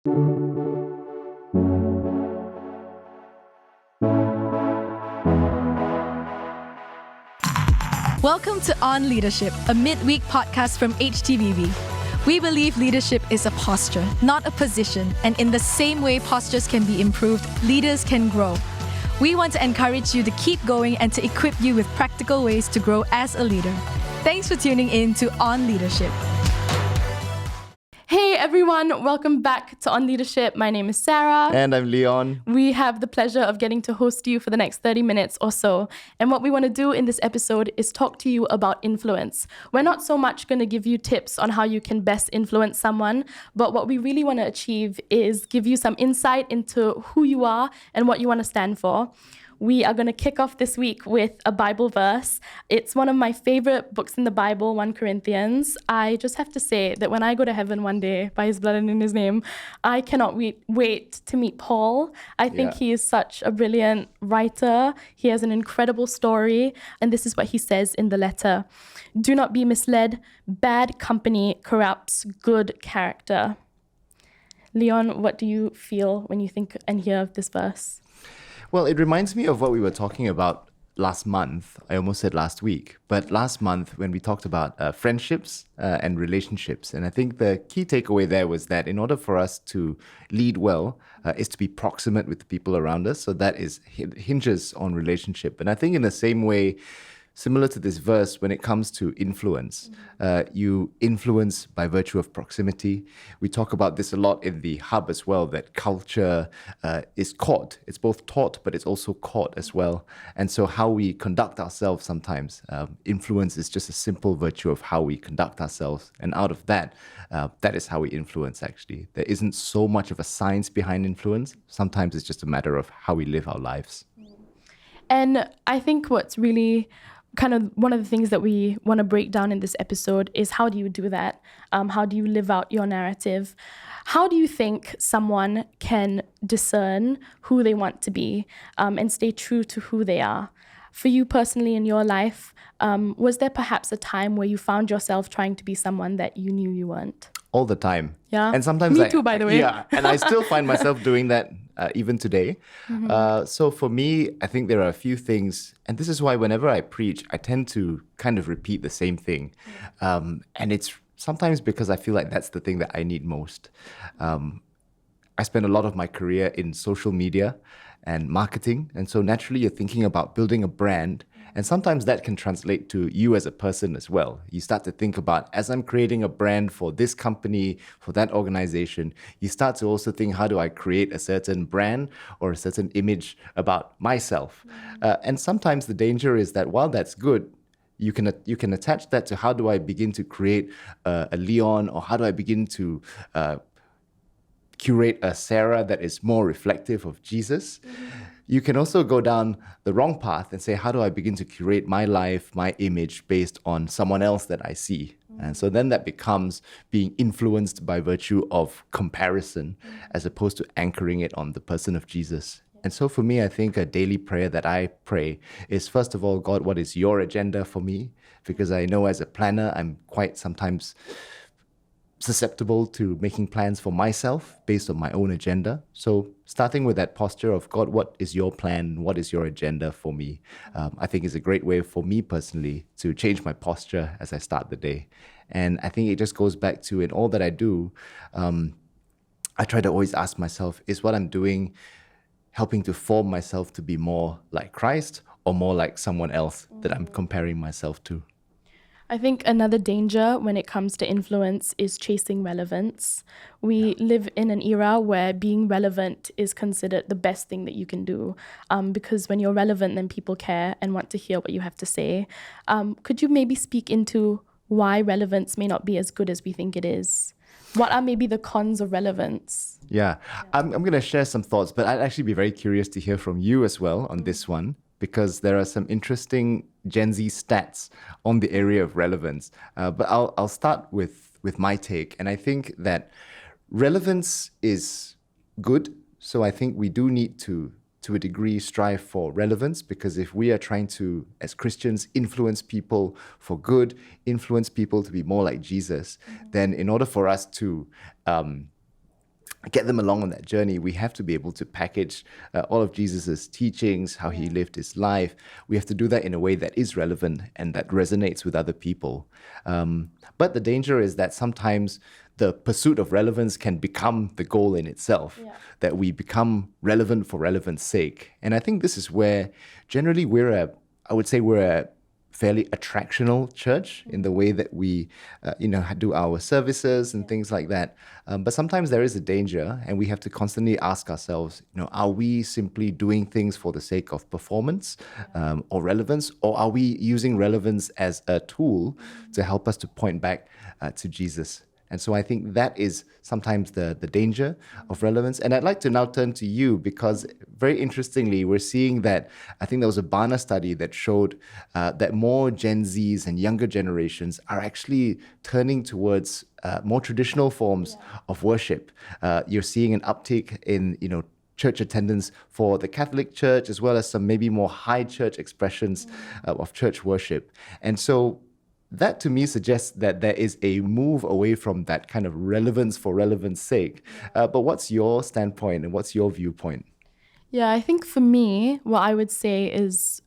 Welcome to On Leadership, a midweek podcast from HTBB. We believe leadership is a posture, not a position, and in the same way postures can be improved, leaders can grow. We want to encourage you to keep going and to equip you with practical ways to grow as a leader. Thanks for tuning in to On Leadership. Hey everyone, welcome back to On Leadership. My name is Sarah. And I'm Leon. We have the pleasure of getting to host you for the next 30 minutes or so. And what we want to do in this episode is talk to you about influence. We're not so much going to give you tips on how you can best influence someone, but what we really want to achieve is give you some insight into who you are and what you want to stand for. We are going to kick off this week with a Bible verse. It's one of my favorite books in the Bible, 1 Corinthians. I just have to say that when I go to heaven one day, by his blood and in his name, I cannot wait to meet Paul. I think he is such a brilliant writer. He has an incredible story. And this is what he says in the letter. Do not be misled. Bad company corrupts good character. Leon, what do you feel when you think and hear of this verse? Well, it reminds me of what we were talking about last month. I almost said last week, but last month when we talked about friendships and relationships. And I think the key takeaway there was that in order for us to lead well is to be proximate with the people around us. So that hinges on relationship. And I think in the same way, similar to this verse, when it comes to influence, you influence by virtue of proximity. We talk about this a lot in the hub as well, that culture is caught. It's both taught, but it's also caught as well. And so how we conduct ourselves sometimes, influence is just a simple virtue of how we conduct ourselves. And out of that, that is how we influence, actually. There isn't so much of a science behind influence. Sometimes it's just a matter of how we live our lives. And I think what's really kind of one of the things that we want to break down in this episode is how do you do that? How do you live out your narrative? How do you think someone can discern who they want to be and stay true to who they are? For you personally in your life, was there perhaps a time where you found yourself trying to be someone that you knew you weren't? All the time. Yeah. And sometimes Me too, by the way. Yeah. And I still find myself doing that even today. So for me, I think there are a few things, and this is why whenever I preach, I tend to kind of repeat the same thing. And it's sometimes because I feel like that's the thing that I need most. I spent a lot of my career in social media and marketing. And so naturally, you're thinking about building a brand. And sometimes that can translate to you as a person as well. You start to think about, as I'm creating a brand for this company, for that organization, you start to also think, how do I create a certain brand or a certain image about myself? And sometimes the danger is that while that's good, you can attach that to how do I begin to create a Leon, or how do I begin to curate a Sarah that is more reflective of Jesus. You can also go down the wrong path and say, how do I begin to curate my life, my image based on someone else that I see? And so then that becomes being influenced by virtue of comparison as opposed to anchoring it on the person of Jesus. And so for me, I think a daily prayer that I pray is, first of all, God, what is your agenda for me? Because I know as a planner, I'm quite sometimes susceptible to making plans for myself based on my own agenda. So starting with that posture of, God, what is your plan? What is your agenda for me? I think is a great way for me personally to change my posture as I start the day. And I think it just goes back to, in all that I do, I try to always ask myself, is what I'm doing helping to form myself to be more like Christ or more like someone else that I'm comparing myself to? I think another danger when it comes to influence is chasing relevance. We live in an era where being relevant is considered the best thing that you can do, because when you're relevant, then people care and want to hear what you have to say. Could you maybe speak into why relevance may not be as good as we think it is? What are maybe the cons of relevance? Yeah, I'm going to share some thoughts, but I'd actually be very curious to hear from you as well on this one, because there are some interesting Gen Z stats on the area of relevance. But I'll start with my take. And I think that relevance is good. So I think we do need to a degree, strive for relevance, because if we are trying to, as Christians, influence people for good, influence people to be more like Jesus, then in order for us to get them along on that journey, we have to be able to package all of Jesus's teachings, how he lived his life. We have to do that in a way that is relevant and that resonates with other people. But the danger is that sometimes the pursuit of relevance can become the goal in itself, that we become relevant for relevance sake. And I think this is where generally we're a fairly attractional church in the way that we, do our services and things like that. But sometimes there is a danger, and we have to constantly ask ourselves, are we simply doing things for the sake of performance or relevance, or are we using relevance as a tool to help us to point back to Jesus? And so I think that is sometimes the danger of relevance. And I'd like to now turn to you, because very interestingly, we're seeing that, I think there was a Barna study that showed that more Gen Zs and younger generations are actually turning towards more traditional forms of worship. You're seeing an uptick in, church attendance for the Catholic Church, as well as some maybe more high church expressions of church worship. And so that to me suggests that there is a move away from that kind of relevance for relevance sake. But what's your standpoint and what's your viewpoint? Yeah, I think for me, what I would say is,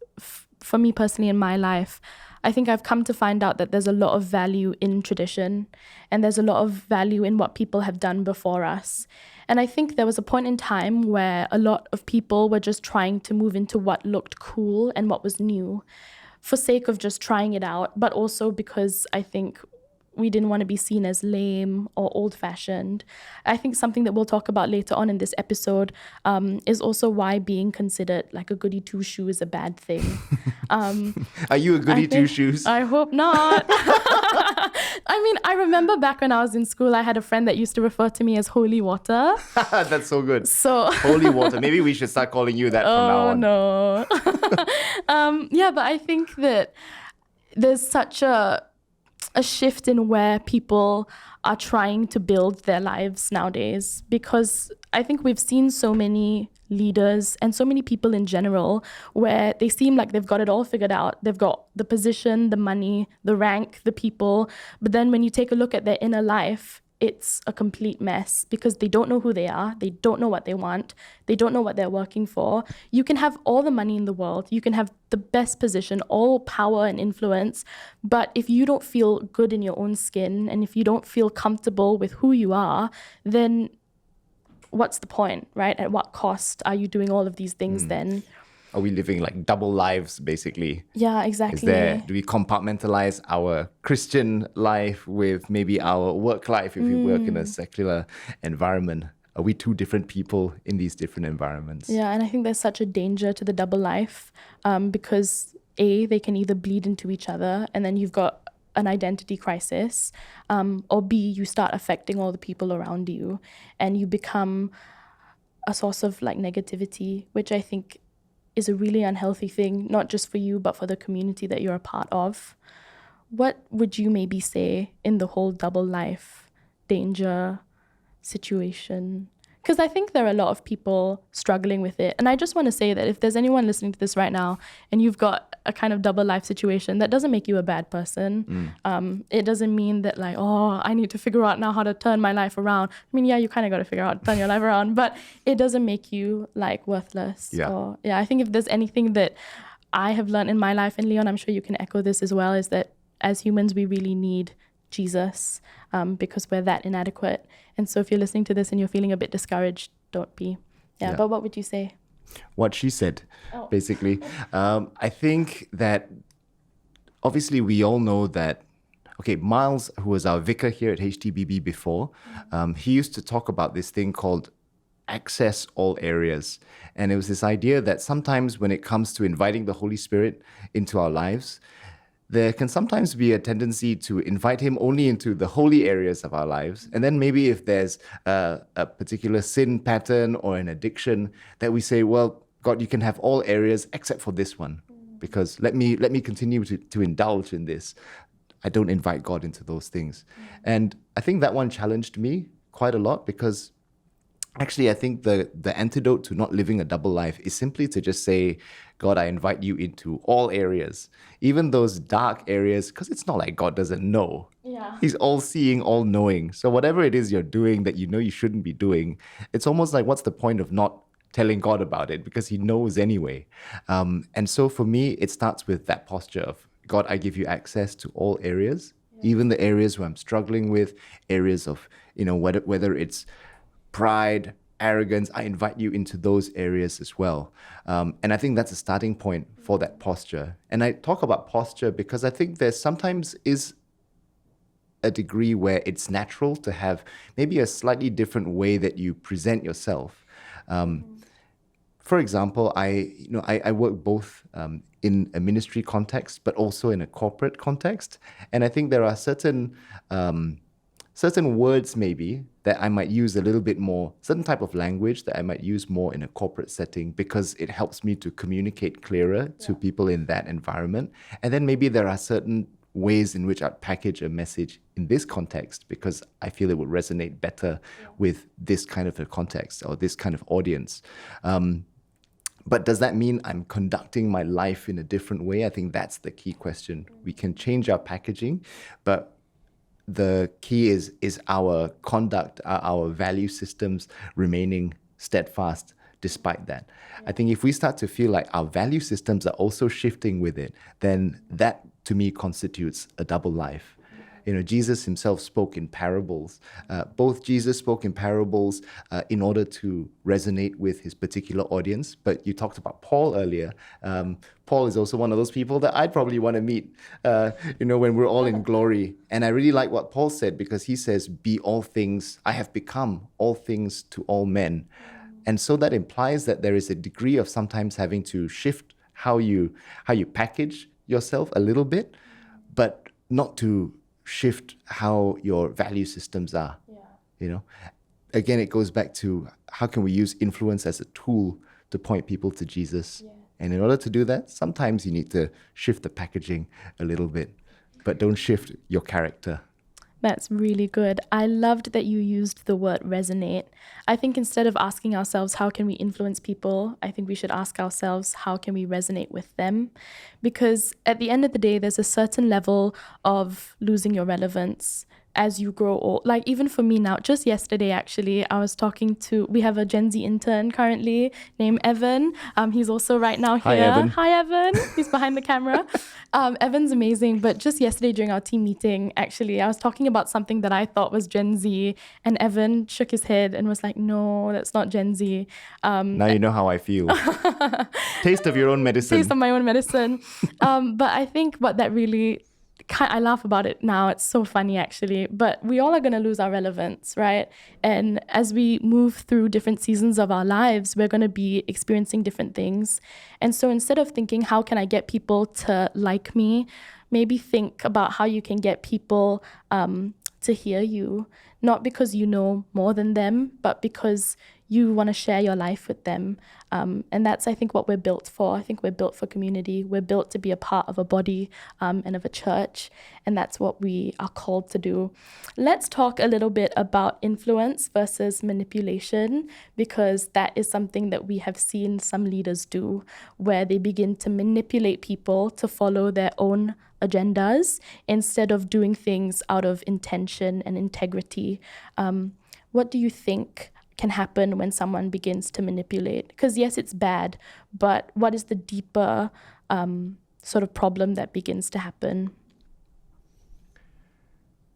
for me personally in my life, I think I've come to find out that there's a lot of value in tradition, and there's a lot of value in what people have done before us. And I think there was a point in time where a lot of people were just trying to move into what looked cool and what was new, for sake of just trying it out, but also because I think we didn't want to be seen as lame or old-fashioned. I think something that we'll talk about later on in this episode is also why being considered like a goody two-shoe is a bad thing. Are you a goody two-shoes? I hope not. I mean, I remember back when I was in school, I had a friend that used to refer to me as holy water. That's so good. So holy water. Maybe we should start calling you that from now on. Oh, no. But I think that there's such a shift in where people are trying to build their lives nowadays, because I think we've seen so many leaders and so many people in general where they seem like they've got it all figured out. They've got the position, the money, the rank, the people. But then when you take a look at their inner life, it's a complete mess, because they don't know who they are. They don't know what they want. They don't know what they're working for. You can have all the money in the world. You can have the best position, all power and influence. But if you don't feel good in your own skin, and if you don't feel comfortable with who you are, then what's the point, right? At what cost are you doing all of these things then? Are we living like double lives, basically? Yeah, exactly. Do we compartmentalize our Christian life with maybe our work life if we work in a secular environment? Are we two different people in these different environments? Yeah, and I think there's such a danger to the double life because A, they can either bleed into each other, and then you've got an identity crisis, or B, you start affecting all the people around you, and you become a source of like negativity, which I think is a really unhealthy thing, not just for you, but for the community that you're a part of. What would you maybe say in the whole double life danger situation? Because I think there are a lot of people struggling with it. And I just want to say that if there's anyone listening to this right now and you've got a kind of double life situation, that doesn't make you a bad person. It doesn't mean that like, oh, I need to figure out now how to turn my life around. I mean, yeah, you kind of got to figure out how to turn your life around, but it doesn't make you like worthless. I think if there's anything that I have learned in my life, and Leon, I'm sure you can echo this as well, is that as humans, we really need Jesus because we're that inadequate. And so if you're listening to this and you're feeling a bit discouraged, don't be. But what would you say? What she said, basically. I think that obviously we all know that, Miles, who was our vicar here at HTBB before, he used to talk about this thing called access all areas. And it was this idea that sometimes when it comes to inviting the Holy Spirit into our lives, there can sometimes be a tendency to invite him only into the holy areas of our lives. And then maybe if there's a particular sin pattern or an addiction, that we say, well, God, you can have all areas except for this one, because let me continue to indulge in this. I don't invite God into those things. And I think that one challenged me quite a lot, because Actually, I think the antidote to not living a double life is simply to just say, God, I invite you into all areas, even those dark areas, because it's not like God doesn't know. Yeah. He's all seeing, all knowing. So whatever it is you're doing that you know you shouldn't be doing, it's almost like, what's the point of not telling God about it? Because he knows anyway. And so for me, it starts with that posture of, God, I give you access to all areas, even the areas where I'm struggling with, areas of, whether it's pride, arrogance, I invite you into those areas as well. And I think that's a starting point for that posture. And I talk about posture because I think there sometimes is a degree where it's natural to have maybe a slightly different way that you present yourself. For example, I work both in a ministry context, but also in a corporate context. And I think there are certain words maybe that I might use a little bit more, certain type of language that I might use more in a corporate setting because it helps me to communicate clearer to people in that environment. And then maybe there are certain ways in which I'd package a message in this context because I feel it would resonate better with this kind of a context or this kind of audience. But does that mean I'm conducting my life in a different way? I think that's the key question. We can change our packaging, but the key is our conduct, our value systems remaining steadfast despite that. I think if we start to feel like our value systems are also shifting with it, then that to me constitutes a double life. Jesus himself spoke in parables. Both Jesus spoke in parables in order to resonate with his particular audience. But you talked about Paul earlier. Paul is also one of those people that I'd probably want to meet, when we're all in glory. And I really like what Paul said because he says, be all things, I have become all things to all men. And so that implies that there is a degree of sometimes having to shift how you package yourself a little bit, but not to shift how your value systems are. Again, it goes back to how can we use influence as a tool to point people to Jesus. And in order to do that, sometimes you need to shift the packaging a little bit, but don't shift your character. That's really good. I loved that you used the word resonate. I think instead of asking ourselves, how can we influence people? I think we should ask ourselves, how can we resonate with them? Because at the end of the day, there's a certain level of losing your relevance as you grow old. Like even for me now, just yesterday actually, I was we have a Gen Z intern currently named Evan. He's also right now here. Hi Evan. He's behind the camera. Evan's amazing, but just yesterday during our team meeting, actually, I was talking about something that I thought was Gen Z, and Evan shook his head and was like, no, that's not Gen Z. Now you know how I feel. Taste of your own medicine. Taste of my own medicine. But I think what that really I laugh about it now. It's so funny, actually. But we all are going to lose our relevance, right? And as we move through different seasons of our lives, we're going to be experiencing different things. And so instead of thinking, how can I get people to like me, maybe think about how you can get people to hear you, not because you know more than them, but because you want to share your life with them. And that's, I think, what we're built for. I think we're built for community. We're built to be a part of a body and of a church. And that's what we are called to do. Let's talk a little bit about influence versus manipulation, because that is something that we have seen some leaders do, where they begin to manipulate people to follow their own agendas instead of doing things out of intention and integrity. What do you think can happen when someone begins to manipulate? Because yes, it's bad, but what is the deeper sort of problem that begins to happen?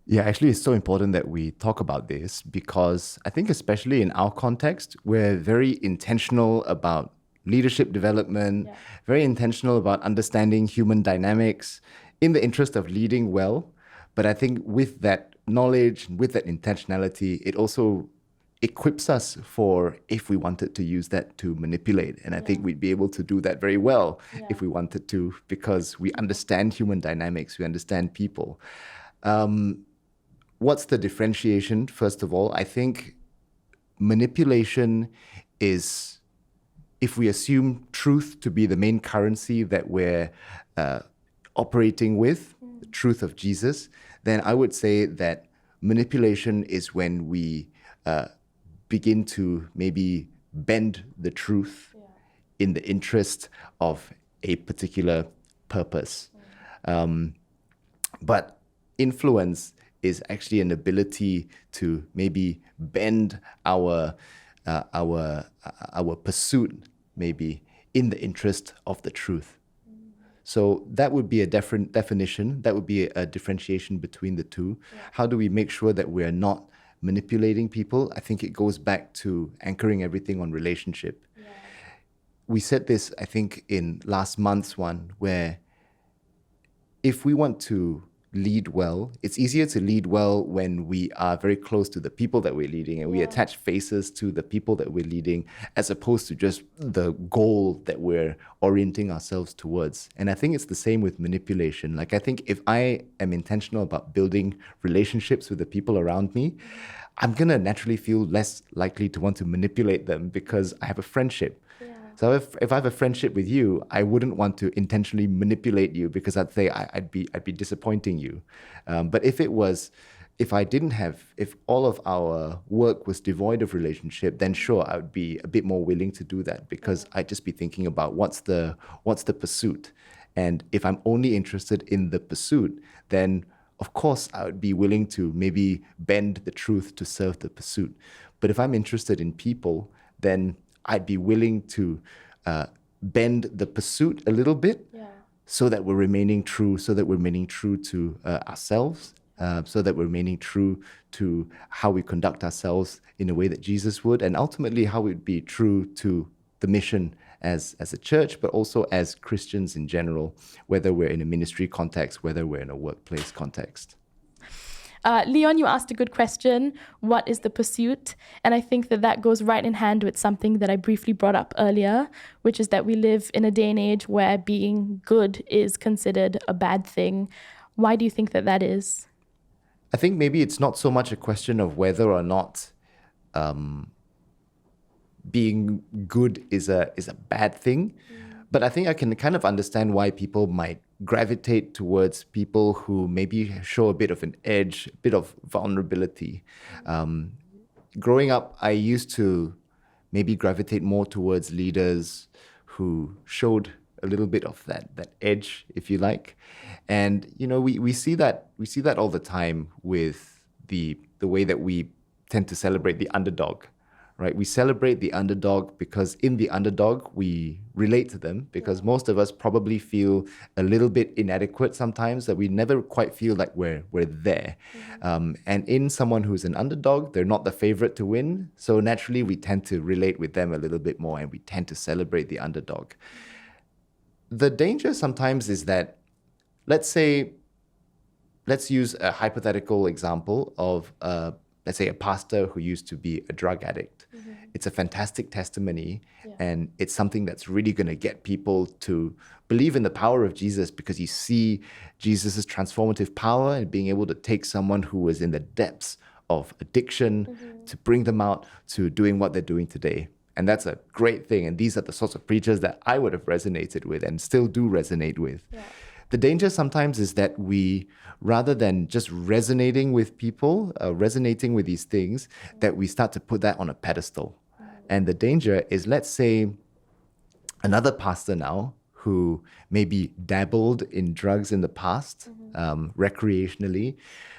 Yeah, actually, it's so important that we talk about this because I think especially in our context, we're very intentional about leadership development, very intentional about understanding human dynamics in the interest of leading well. But I think with that knowledge, with that intentionality, it also equips us for if we wanted to use that to manipulate. And I think we'd be able to do that very well if we wanted to, because we understand human dynamics, we understand people. What's the differentiation? First of all, I think manipulation is, if we assume truth to be the main currency that we're operating with, the truth of Jesus, then I would say that manipulation is when we begin to maybe bend the truth in the interest of a particular purpose. But influence is actually an ability to maybe bend our pursuit maybe in the interest of the truth. So that would be a different definition. That would be a differentiation between the two. How do we make sure that we're not manipulating people? I think it goes back to anchoring everything on relationship. We said this, I think, in last month's one, where if we want to lead well, it's easier to lead well when we are very close to the people that we're leading and we attach faces to the people that we're leading, as opposed to just the goal that we're orienting ourselves towards. And I think it's the same with manipulation. Like, I think if I am intentional about building relationships with the people around me, I'm going to naturally feel less likely to want to manipulate them because I have a friendship. So if I have a friendship with you, I wouldn't want to intentionally manipulate you because I'd say I'd be disappointing you. But if all of our work was devoid of relationship, then sure, I would be a bit more willing to do that because I'd just be thinking about what's the pursuit. And if I'm only interested in the pursuit, then of course I would be willing to maybe bend the truth to serve the pursuit. But if I'm interested in people, then I'd be willing to bend the pursuit a little bit so that we're remaining true to ourselves, so that we're remaining true to how we conduct ourselves in a way that Jesus would, and ultimately how we'd be true to the mission as a church, but also as Christians in general, whether we're in a ministry context, whether we're in a workplace context. Leon, you asked a good question. What is the pursuit? And I think that goes right in hand with something that I briefly brought up earlier, which is that we live in a day and age where being good is considered a bad thing. Why do you think that is? I think maybe it's not so much a question of whether or not being good is a bad thing, but I think I can kind of understand why people might gravitate towards people who maybe show a bit of an edge, a bit of vulnerability. Growing up, I used to maybe gravitate more towards leaders who showed a little bit of that edge, if you like. And we see that all the time with the way that we tend to celebrate the underdog. Right? We celebrate the underdog because in the underdog, we relate to them, because most of us probably feel a little bit inadequate sometimes, that we never quite feel like we're there. And in someone who's an underdog, they're not the favorite to win. So naturally, we tend to relate with them a little bit more and we tend to celebrate the underdog. The danger sometimes is that, let's use a hypothetical example of let's say a pastor who used to be a drug addict. It's a fantastic testimony, and it's something that's really going to get people to believe in the power of Jesus, because you see Jesus's transformative power and being able to take someone who was in the depths of addiction to bring them out to doing what they're doing today. And that's a great thing. And these are the sorts of preachers that I would have resonated with and still do resonate with. The danger sometimes is that we, rather than just resonating with people, resonating with these things, that we start to put that on a pedestal. And the danger is, let's say, another pastor now who maybe dabbled in drugs in the past, recreationally,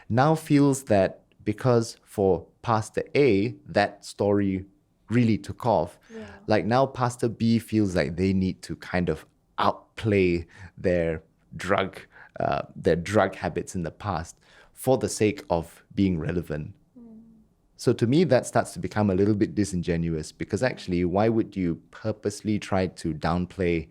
now feels that because for Pastor A, that story really took off, like now Pastor B feels like they need to kind of outplay their drug habits in the past for the sake of being relevant. So to me, that starts to become a little bit disingenuous, because actually, why would you purposely try to downplay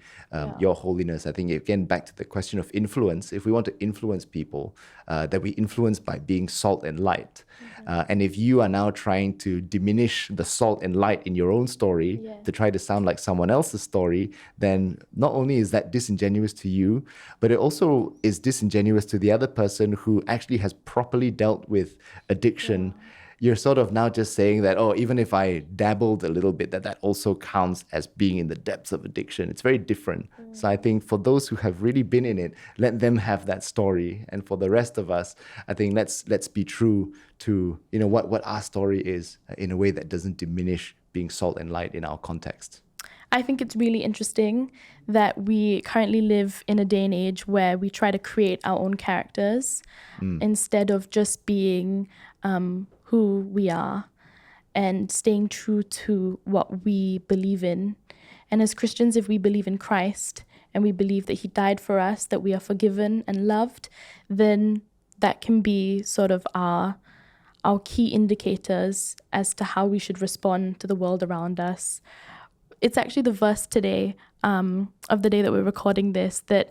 your holiness? I think, again, back to the question of influence. If we want to influence people, that we influence by being salt and light. And if you are now trying to diminish the salt and light in your own story to try to sound like someone else's story, then not only is that disingenuous to you, but it also is disingenuous to the other person who actually has properly dealt with addiction you're sort of now just saying that, oh, even if I dabbled a little bit, that also counts as being in the depths of addiction. It's very different. So I think for those who have really been in it, let them have that story. And for the rest of us, I think let's be true to, what our story is in a way that doesn't diminish being salt and light in our context. I think it's really interesting that we currently live in a day and age where we try to create our own characters instead of just being who we are and staying true to what we believe in. And as Christians, if we believe in Christ and we believe that he died for us, that we are forgiven and loved, then that can be sort of our key indicators as to how we should respond to the world around us. It's actually the verse today, of the day that we're recording this, that,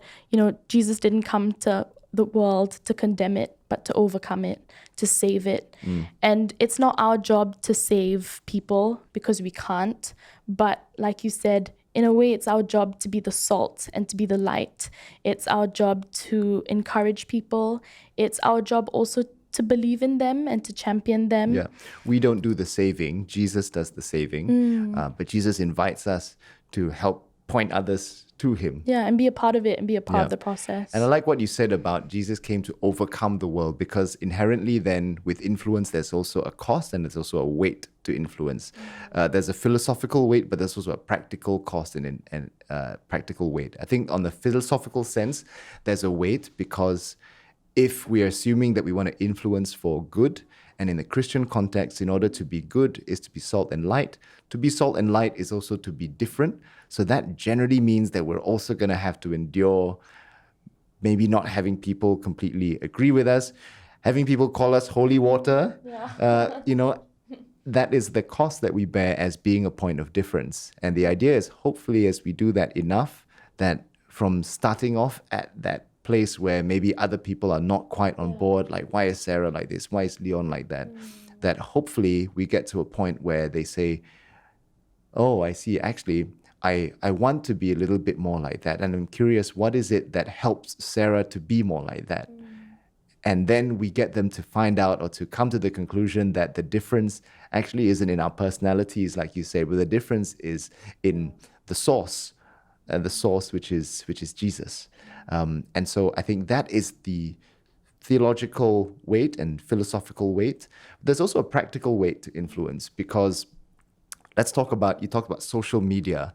Jesus didn't come to the world to condemn it, but to overcome it, to save it. And it's not our job to save people because we can't. But like you said, in a way, it's our job to be the salt and to be the light. It's our job to encourage people. It's our job also to believe in them and to champion them. Yeah, we don't do the saving. Jesus does the saving. But Jesus invites us to help point others to him. Yeah, and be a part of it and be a part of the process. And I like what you said about Jesus came to overcome the world, because inherently then with influence, there's also a cost and there's also a weight to influence. There's a philosophical weight, but there's also a practical cost and practical weight. I think on the philosophical sense, there's a weight because if we are assuming that we want to influence for good, and in the Christian context, in order to be good is to be salt and light. To be salt and light is also to be different. So that generally means that we're also going to have to endure maybe not having people completely agree with us, having people call us holy water. That is the cost that we bear as being a point of difference. And the idea is hopefully as we do that enough, that from starting off at that place where maybe other people are not quite on board, like why is Sarah like this, why is Leon like that, that hopefully we get to a point where they say, oh, I see, actually I want to be a little bit more like that, and I'm curious, what is it that helps Sarah to be more like that? And then we get them to find out or to come to the conclusion that the difference actually isn't in our personalities, like you say, but the difference is in the source, which is Jesus. And so I think that is the theological weight and philosophical weight. There's also a practical weight to influence, because you talk about social media.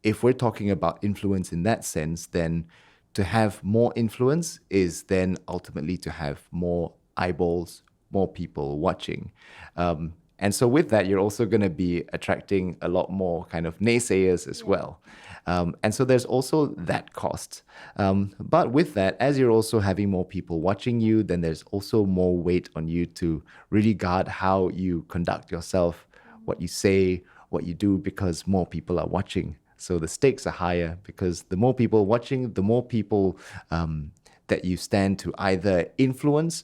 If we're talking about influence in that sense, then to have more influence is then ultimately to have more eyeballs, more people watching. And so with that, you're also going to be attracting a lot more kind of naysayers as well. And so there's also that cost. But with that, as you're also having more people watching you, then there's also more weight on you to really guard how you conduct yourself, what you say, what you do, because more people are watching. So the stakes are higher, because the more people watching, the more people that you stand to either influence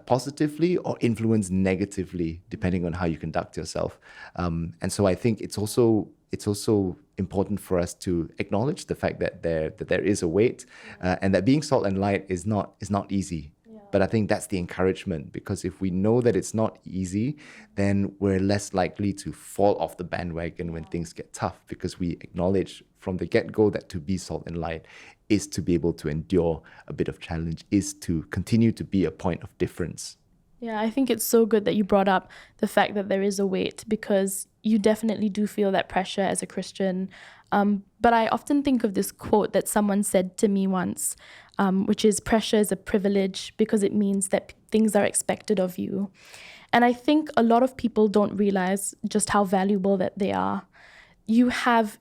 positively or influence negatively, depending on how you conduct yourself. And so I think it's also important for us to acknowledge the fact that there is a weight, and that being salt and light is not easy. But I think that's the encouragement, because if we know that it's not easy, then we're less likely to fall off the bandwagon when things get tough, because we acknowledge from the get-go that to be salt and light is to be able to endure a bit of challenge, is to continue to be a point of difference. Yeah, I think it's so good that you brought up the fact that there is a weight, because you definitely do feel that pressure as a Christian. But I often think of this quote that someone said to me once, which is, pressure is a privilege because it means that things are expected of you. And I think a lot of people don't realize just how valuable that they are. You have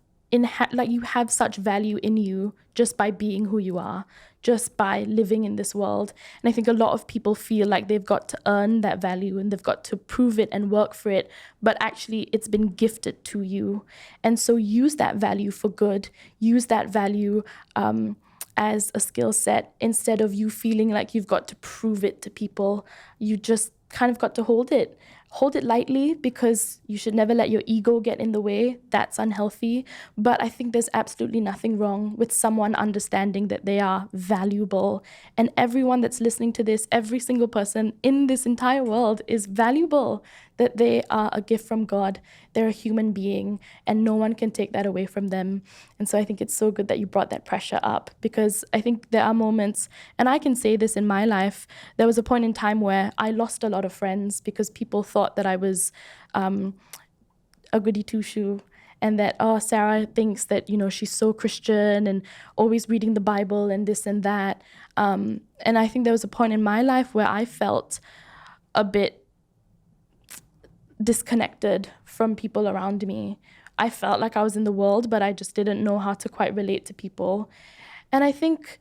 such value in you just by being who you are, just by living in this world. And I think a lot of people feel like they've got to earn that value and they've got to prove it and work for it, but actually it's been gifted to you. And so use that value for good. Use that value as a skill set, instead of you feeling like you've got to prove it to people. You just kind of got to hold it hold it lightly, because you should never let your ego get in the way. That's unhealthy. But I think there's absolutely nothing wrong with someone understanding that they are valuable. And everyone that's listening to this, every single person in this entire world is valuable, that they are a gift from God. They're a human being, and no one can take that away from them. And so I think it's so good that you brought that pressure up, because I think there are moments, and I can say this in my life, there was a point in time where I lost a lot of friends because people thought that I was a goody two-shoe, and that, oh, Sarah thinks that, she's so Christian and always reading the Bible and this and that. And I think there was a point in my life where I felt a bit disconnected from people around me. I felt like I was in the world, but I just didn't know how to quite relate to people. And I think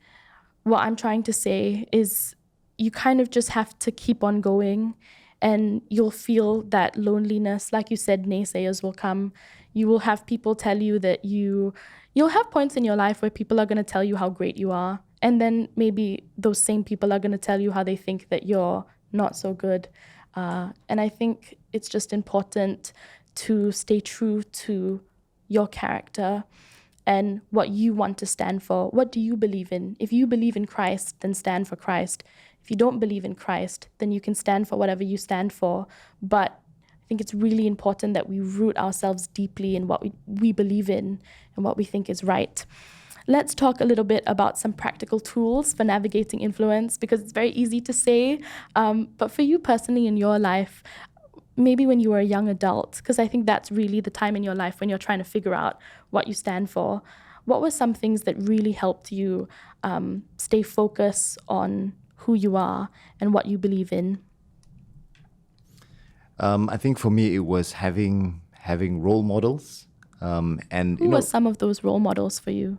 what I'm trying to say is you kind of just have to keep on going, and you'll feel that loneliness. Like you said, naysayers will come. You will have people tell you that you'll have points in your life where people are going to tell you how great you are. And then maybe those same people are going to tell you how they think that you're not so good. And I think it's just important to stay true to your character and what you want to stand for. What do you believe in? If you believe in Christ, then stand for Christ. If you don't believe in Christ, then you can stand for whatever you stand for. But I think it's really important that we root ourselves deeply in what we believe in and what we think is right. Let's talk a little bit about some practical tools for navigating influence, because it's very easy to say, but for you personally in your life, maybe when you were a young adult, because I think that's really the time in your life when you're trying to figure out what you stand for. What were some things that really helped you stay focused on who you are and what you believe in? I think for me, it was having role models. And Who were some of those role models for you?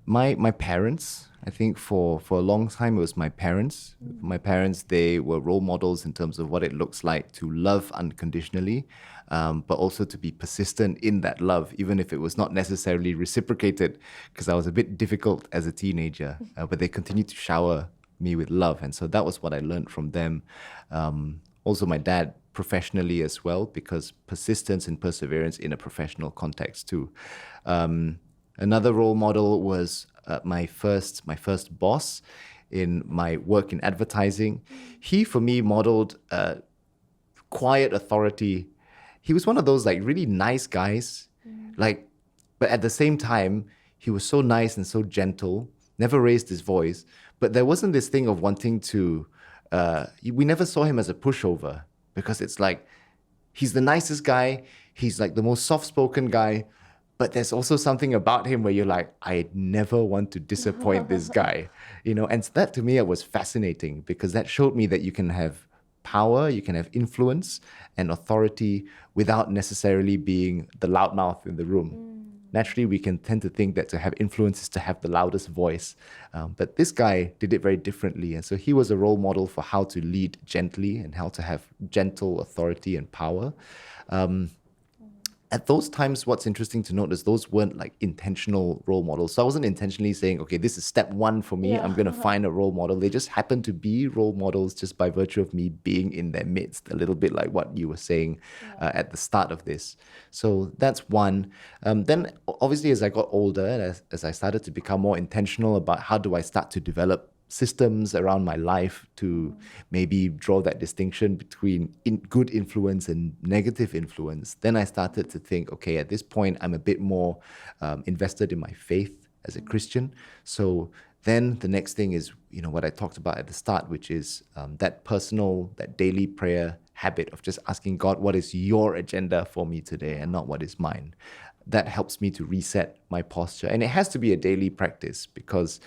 My parents. I think for a long time, it was my parents. My parents, they were role models in terms of what it looks like to love unconditionally, but also to be persistent in that love, even if it was not necessarily reciprocated, because I was a bit difficult as a teenager, but they continued to shower me with love. And so that was what I learned from them. Also, my dad, professionally as well, because persistence and perseverance in a professional context too. Another role model was my first boss in my work in advertising. He, for me, modeled quiet authority. He was one of those really nice guys, but at the same time, he was so nice and so gentle, never raised his voice. But there wasn't this thing of wanting to, we never saw him as a pushover, because it's he's the nicest guy, he's the most soft-spoken guy, but there's also something about him where you're I never want to disappoint this guy, and that to me, it was fascinating, because that showed me that you can have power, you can have influence and authority without necessarily being the loudmouth in the room. Naturally, we can tend to think that to have influence is to have the loudest voice. But this guy did it very differently. And so he was a role model for how to lead gently and how to have gentle authority and power. At those times, what's interesting to note is those weren't intentional role models. So I wasn't intentionally saying, okay, this is step one for me. Yeah. I'm going to find a role model. They just happened to be role models just by virtue of me being in their midst, a little bit like what you were saying at the start of this. So that's one. Then obviously, as I got older and as I started to become more intentional about how do I start to develop systems around my life to maybe draw that distinction between good influence and negative influence, then I started to think, okay, at this point, I'm a bit more invested in my faith as a Christian. So then the next thing is, what I talked about at the start, which is that daily prayer habit of just asking God, what is your agenda for me today and not what is mine? That helps me to reset my posture. And it has to be a daily practice, because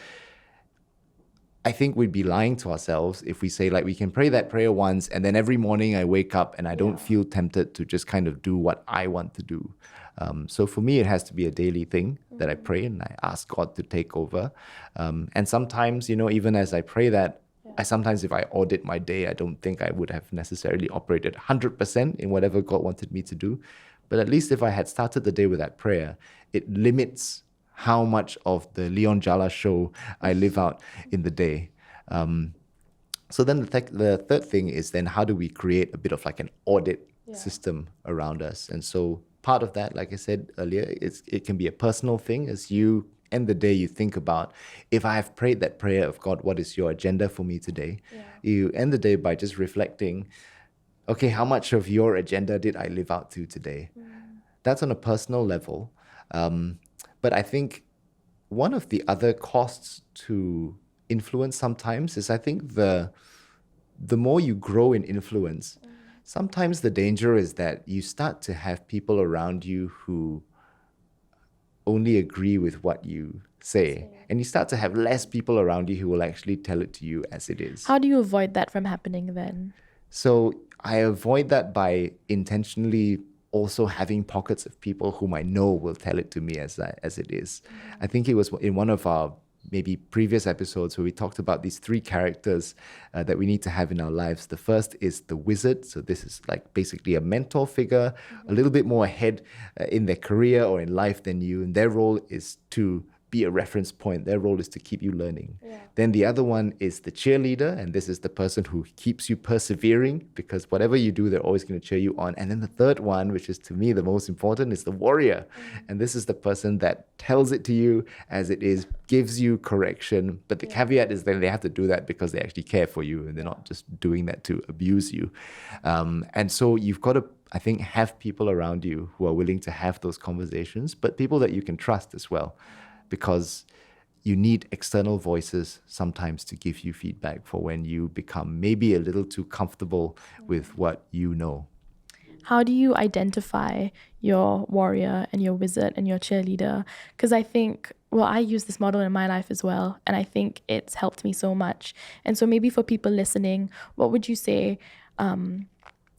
I think we'd be lying to ourselves if we say we can pray that prayer once and then every morning I wake up and I don't feel tempted to just kind of do what I want to do. So for me, it has to be a daily thing that I pray and I ask God to take over. And sometimes, even as I pray that, sometimes if I audit my day, I don't think I would have necessarily operated 100% in whatever God wanted me to do. But at least if I had started the day with that prayer, it limits how much of the Jala show I live out in the day. So then the third thing is then how do we create a bit of like an audit system around us? And so part of that, like I said earlier, it can be a personal thing. As you end the day, you think about, if I have prayed that prayer of God, what is your agenda for me today? You end the day by just reflecting, okay, how much of your agenda did I live out to today? That's on a personal level. But I think one of the other costs to influence sometimes is, I think the more you grow in influence, sometimes the danger is that you start to have people around you who only agree with what you say. And you start to have less people around you who will actually tell it to you as it is. How do you avoid that from happening then? So I avoid that by intentionally also having pockets of people whom I know will tell it to me as it is. I think it was in one of our maybe previous episodes where we talked about these three characters that we need to have in our lives. The first is the wizard. So this is like basically a mentor figure, a little bit more ahead in their career or in life than you. And their role is to be a reference point. Their role is to keep you learning. Then the other one is the cheerleader. And this is the person who keeps you persevering, because whatever you do, they're always going to cheer you on. And then the third one, which is to me the most important, is the warrior. And this is the person that tells it to you as it is, gives you correction. But the caveat is then they have to do that because they actually care for you and they're not just doing that to abuse you. And so you've got to, I think, have people around you who are willing to have those conversations, but people that you can trust as well. Because you need external voices sometimes to give you feedback for when you become maybe a little too comfortable with what you know. How do you identify your warrior and your wizard and your cheerleader? Because I think, well, I use this model in my life as well, and I think it's helped me so much. And so maybe for people listening, what would you say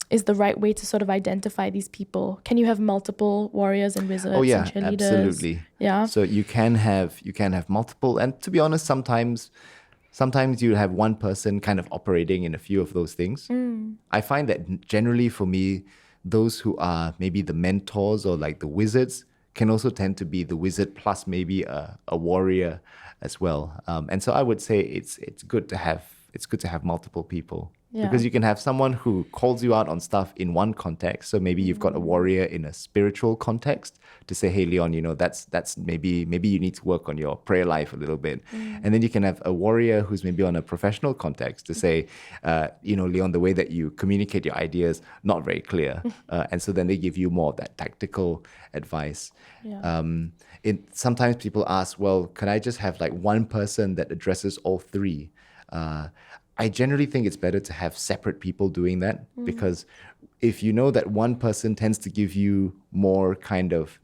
is the right way to sort of identify these people? Can you have multiple warriors and wizards and cheerleaders? Absolutely. Yeah. So you can have multiple, and to be honest, sometimes you have one person kind of operating in a few of those things. I find that generally for me, those who are maybe the mentors or like the wizards can also tend to be the wizard plus maybe a warrior as well. And so I would say it's good to have multiple people. Because you can have someone who calls you out on stuff in one context. So maybe you've got a warrior in a spiritual context to say, hey, Leon, that's maybe you need to work on your prayer life a little bit. And then you can have a warrior who's maybe on a professional context to say, Leon, the way that you communicate your ideas, not very clear. And so then they give you more of that tactical advice. Sometimes people ask, well, can I just have like one person that addresses all three? I generally think it's better to have separate people doing that, because if you know that one person tends to give you more kind of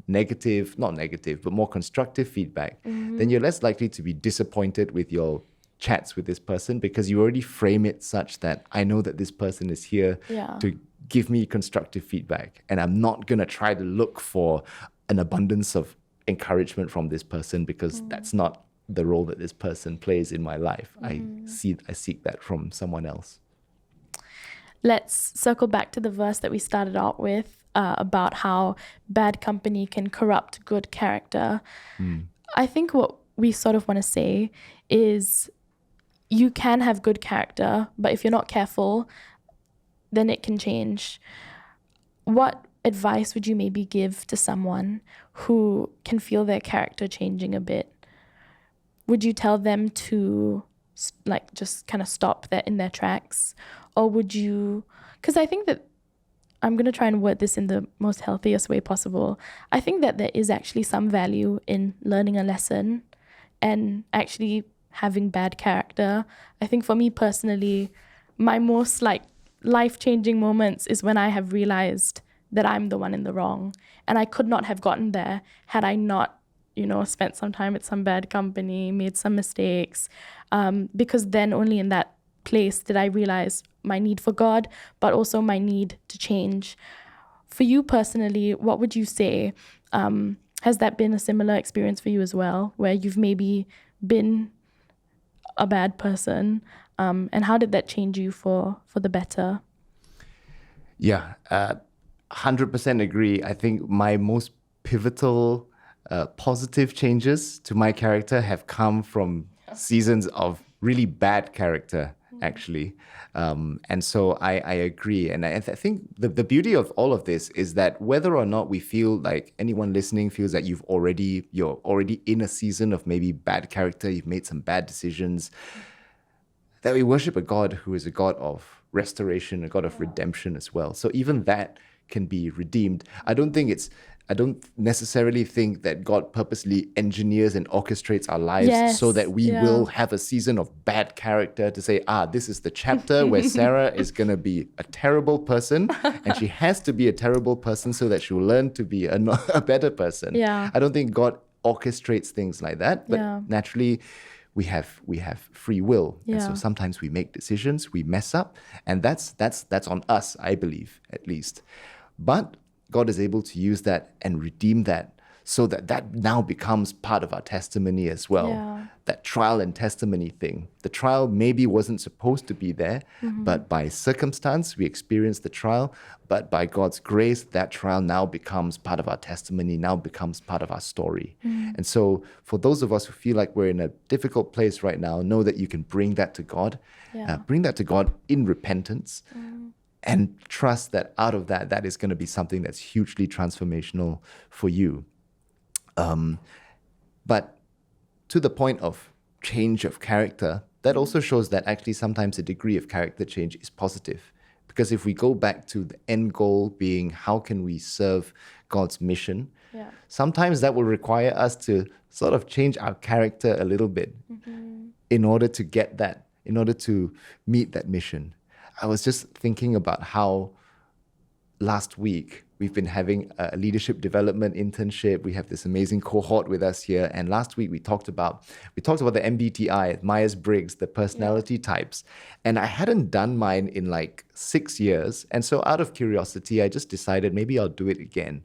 not negative, but more constructive feedback, then you're less likely to be disappointed with your chats with this person, because you already frame it such that I know that this person is here to give me constructive feedback, and I'm not going to try to look for an abundance of encouragement from this person, because that's not the role that this person plays in my life. I seek that from someone else. Let's circle back to the verse that we started out with about how bad company can corrupt good character. I think what we sort of want to say is you can have good character, but if you're not careful, then it can change. What advice would you maybe give to someone who can feel their character changing a bit? Would you tell them to just kind of stop that in their tracks? Or would you, because I think that, I'm going to try and word this in the most healthiest way possible. I think that there is actually some value in learning a lesson and actually having bad character. I think for me personally, my most life-changing moments is when I have realized that I'm the one in the wrong. And I could not have gotten there had I not spent some time at some bad company, made some mistakes, because then only in that place did I realize my need for God, but also my need to change. For you personally, what would you say? Has that been a similar experience for you as well, where you've maybe been a bad person? And how did that change you for the better? Yeah, 100% agree. I think my most pivotal positive changes to my character have come from seasons of really bad character actually. And so I agree. And I think the beauty of all of this is that whether or not we feel like anyone listening feels that you're already in a season of maybe bad character, you've made some bad decisions, that we worship a God who is a God of restoration, a God of redemption as well. So even that can be redeemed. I don't necessarily think that God purposely engineers and orchestrates our lives so that we will have a season of bad character to say, this is the chapter where Sarah is going to be a terrible person and she has to be a terrible person so that she'll learn to be a better person. Yeah. I don't think God orchestrates things like that, but naturally we have free will. Yeah. And so sometimes we make decisions, we mess up, and that's on us, I believe, at least. But God is able to use that and redeem that so that now becomes part of our testimony as well. Yeah. That trial and testimony thing. The trial maybe wasn't supposed to be there, but by circumstance, we experienced the trial. But by God's grace, that trial now becomes part of our testimony, now becomes part of our story. And so for those of us who feel like we're in a difficult place right now, know that you can bring that to God. Bring that to God in repentance. And trust that out of that is going to be something that's hugely transformational for you. But to the point of change of character, that also shows that actually sometimes a degree of character change is positive. Because if we go back to the end goal being how can we serve God's mission, sometimes that will require us to sort of change our character a little bit in order to get that, in order to meet that mission. I was just thinking about how last week we've been having a leadership development internship. We have this amazing cohort with us here. And last week we talked about the MBTI, Myers-Briggs, the personality types. And I hadn't done mine in like 6 years. And so out of curiosity, I just decided maybe I'll do it again.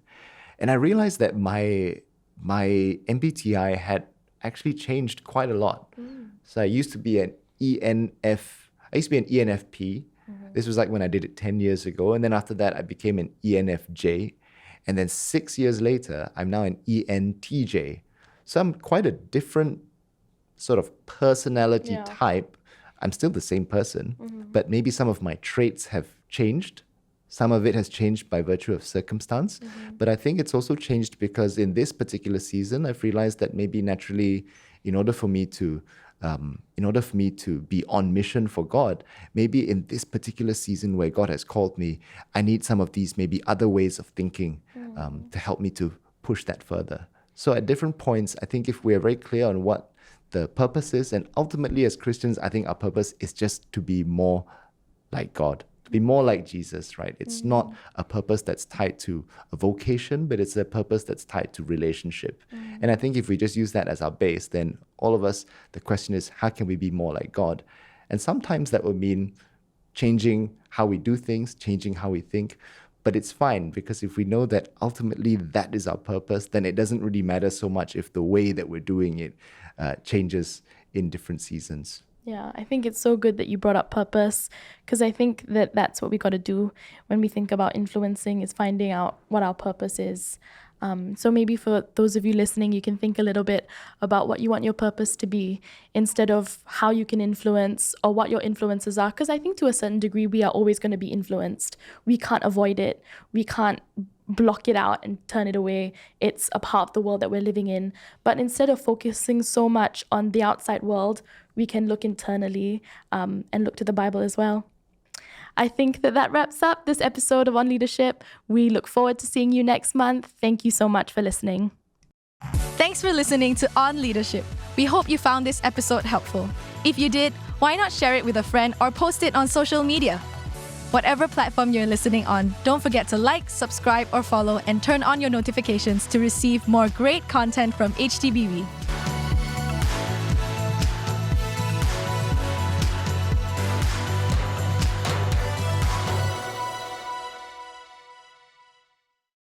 And I realized that my MBTI had actually changed quite a lot. So I used to be an ENFP. This was like when I did it 10 years ago. And then after that, I became an ENFJ. And then 6 years later, I'm now an ENTJ. So I'm quite a different sort of personality type. I'm still the same person, but maybe some of my traits have changed. Some of it has changed by virtue of circumstance. But I think it's also changed because in this particular season, I've realized that maybe naturally, in order for me to be on mission for God, maybe in this particular season where God has called me, I need some of these maybe other ways of thinking to help me to push that further. So at different points, I think if we're very clear on what the purpose is, and ultimately as Christians, I think our purpose is just to be more like God, to be more like Jesus, right? It's not a purpose that's tied to a vocation, but it's a purpose that's tied to relationship. And I think if we just use that as our base, then all of us, the question is, how can we be more like God? And sometimes that will mean changing how we do things, changing how we think. But it's fine, because if we know that ultimately that is our purpose, then it doesn't really matter so much if the way that we're doing it changes in different seasons. Yeah, I think it's so good that you brought up purpose, because I think that that's what we got to do when we think about influencing, is finding out what our purpose is. So maybe for those of you listening, you can think a little bit about what you want your purpose to be instead of how you can influence or what your influences are. Because I think to a certain degree, we are always going to be influenced. We can't avoid it. We can't block it out and turn it away. It's a part of the world that we're living in. But instead of focusing so much on the outside world, we can look internally and look to the Bible as well. I think that wraps up this episode of On Leadership. We look forward to seeing you next month. Thank you so much for listening. Thanks for listening to On Leadership. We hope you found this episode helpful. If you did, why not share it with a friend or post it on social media? Whatever platform you're listening on, don't forget to like, subscribe, or follow, and turn on your notifications to receive more great content from HTBV.